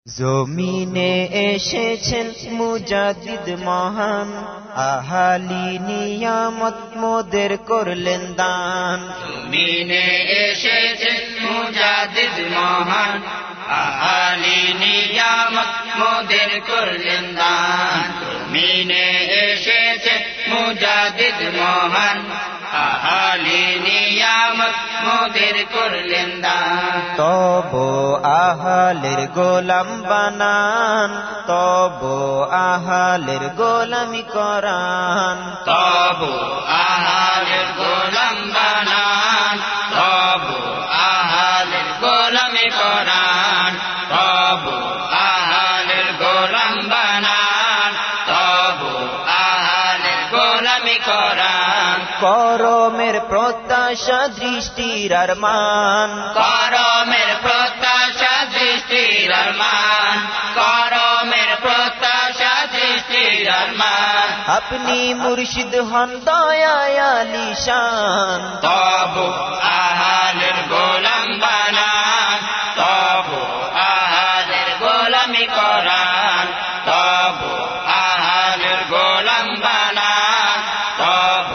জমিনে এসেছেন মুজাদ্দিদ মহান, আহালি নিয়ামত মোদের করলেন দান। জমিনে এসেছেন মুজাদ্দিদ মহান, আহালি নিয়ামত মোদের করলেন দান। জমিনে এসেছেন মুজাদ্দিদ মহান, আহালি নিয়ামত মোদের করলেন দান। তব আহালের গোলাম বানান, তব আহালের গোলামি করান। তব আহালের গোলাম বানান, তব আহালের গোলামি করান। তব আহালের গোলাম বানান, তব আহালের গোলামি করান। করমের প্রত্যাশা দৃষ্টির আরমান, করমের প্রত্যাশা দৃষ্টির আরমান। করমের প্রত্যাশা দৃষ্টির আরমান। আপনি মুর্শিদ হন দয়ায় আলিশান। তব আহালের গোলাম বানান, তব আহালের গোলামি করান। তব আহালের গোলাম বানান, তব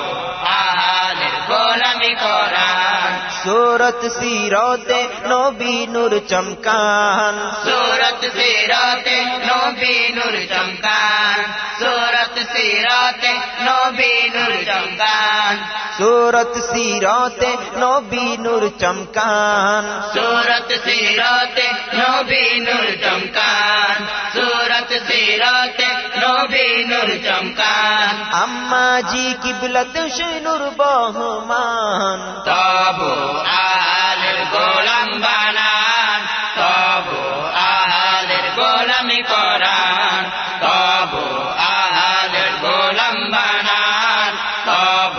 আহালের গোলামি করান। सूरत सीरते नबी नूर चमकान, सूरत सीरते नबी नूर चमकान। सूरत सीरते नबी नूर चमकान। सूरत सीरते नबी नूर चमकान। सूरत सीरते नबी नूर चमकान। सूरत सीरते नबी नूर चमकान। अम्मा जी किबलत नूर बहमान। तब आहालेर गोलाम बानान, तब आहालेर गोलामी करान। तब आहालेर गोलाम बानान, तब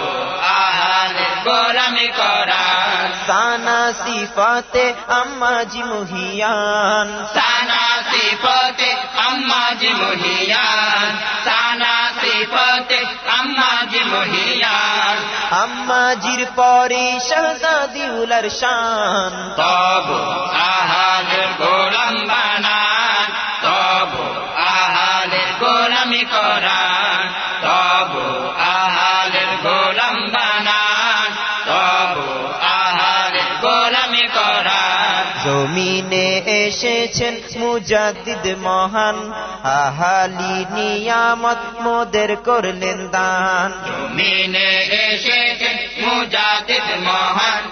आहालेर गोलामी करान। साना सिफाते अम्मा जी मुहियान, साना सिफते अम्मा जी मुहियान। साना सिफते अम्मा जी मुहियान। अम्मा जीर परे शहजादी उलर शान। तब आहालेर गोलाम बानान, तब आहालेर गोलामी करान। तब आहालेर गोलाम बानान, तब आहालेर गोलामी करान। জমিনে এসেছেন মুজাদ্দিদ মহান, আহালি নিয়ামত মোদের করলেন দান। জমিনে এসেছেন মুজাদ্দিদ মহান,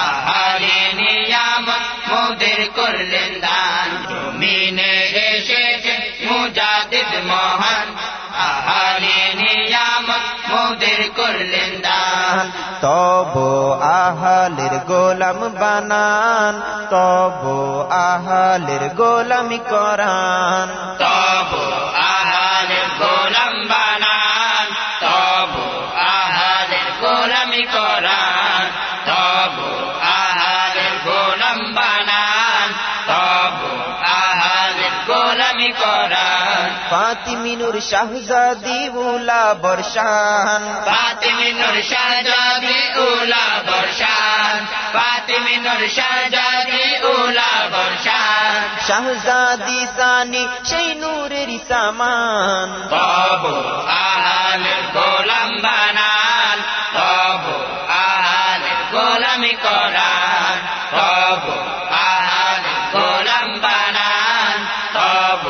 আহালি নিয়ামত মোদের করলেন দান। জমিনে এসেছেন মুজাদ্দিদ মহান, আহালি নিয়ামত মোদের করলেন দান। তব আহালের গোলাম বানান, তব আহালের গোলামি করান। তব আহালের গোলাম বানান, তব আহালের গোলামি করান। তব আহালের গোলাম বানান, তব আহালের গোলামি করান। ফাতিমি নূর শাহজাদি উলা বর্ষান, ফাতিমি নূর শাহজাদি উলা বর্ষান। ফাতিমি নূর শাহজাদি উলা বর্ষান। শাহজাদি সানি সেই নূরের সামান। তব আহালের গোলাম বানান, তব আহালের গোলামি করান। তব আহালের গোলাম বানান, তব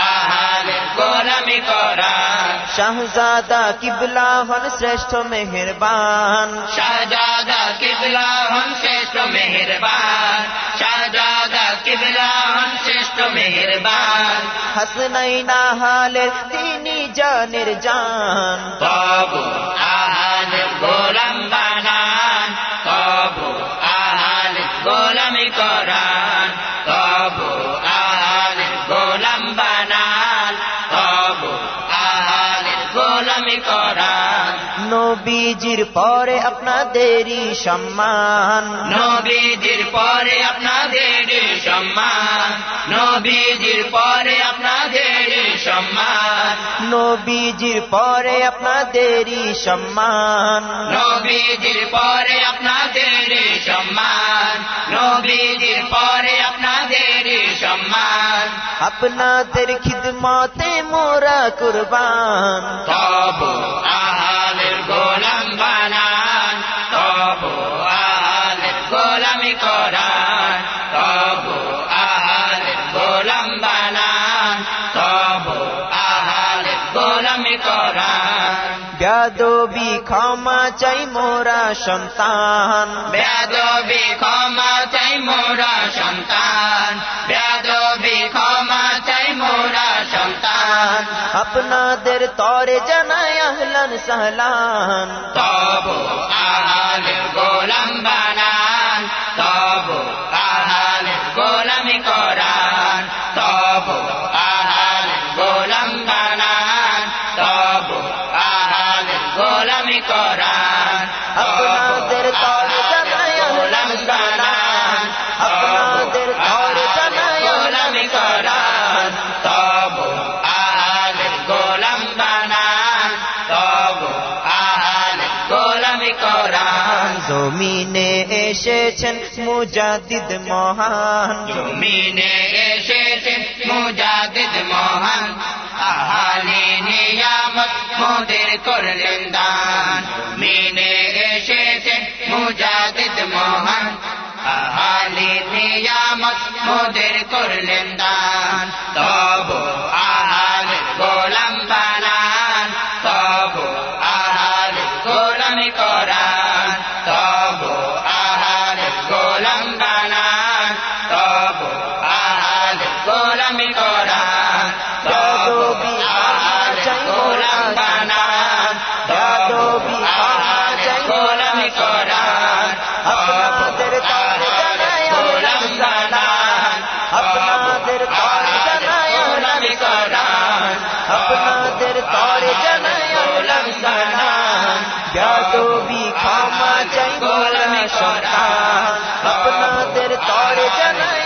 আহালের গোলামি করান। শাহজাদা কিবলা হন শ্রেষ্ঠ মেহেরবান, শাহজাদা কিবলা হন শ্রেষ্ঠ মেহেরবান। শাহজাদা কিবলা হন শ্রেষ্ঠ মেহেরবান। হাসনাইনা হালের তিনি জানের জান। তব আহালের গোলাম বানান, তব আহালের গোলামি করান। তব আহালের গোলাম বানান, তব আহালের গোলামি করান। নবীজির পরে আপনাদেরই সম্মান, নবীজির পরে আপনাদের সম্মান। নবীজির পরে আপনাদের সম্মান। নবীজির পরে আপনাদেরই সম্মান। নবীজির পরে আপনাদের সম্মান। নবীজির পরে আপনাদের সম্মান। সম্মান আপনাদের খিদমতে মোরা কুরবান তবু আহালের গোলাম বানান তবু আহালের গোলামি করান তবু আহালের গোলাম বানান তবু আহালের গোলামি করান বেয়াদবি ক্ষমা চাই মোরা সন্তান বেয়াদবি ক্ষমা চাই মোরা সন্তান বেয়াদবি ক্ষমা চাই মোরা সন্তান আপনাদের তরে জানাই আহলান সাহলান তবু আহালের গোলাম বানান তবু আহালের গোলামি করান তবু আহালের গোলাম বানান তবু আহালের গোলামি করান আপনাদের তরে জানাই আহলান সাহলান আপনাদের তরে জানাই গোলামি করান তবু আহালের গোলাম বানান তবু আহালের গোলামি করান জমিনে এসেছেন মুজাদ্দিদ মহান জমিনে এসেছেন মুজাদ্দিদ মহান আহালে নিয়ামত মোদের করলেন দান জমিনে এসেছেন মুজাদ্দিদ মহান আহালে নিয়ামত মোদের করলেন দান তবু আহালের গোলাম বানান তবু আহালের গোলামি করান তবু আহালের গোলাম বানান তবু আহালের গোলামি করান তবু আহালের গোলাম বানান তবু আহালের গোলামি করান আপনাদের তরে জানাই আহলান সাহলান আপনাদের তরে জানাই আহলান সাহলান আপনাদের তরে জানাই আহলান সাহলান বেয়াদবি ক্ষমা চাই মোরা সন্তান আপনাদের তরে জানাই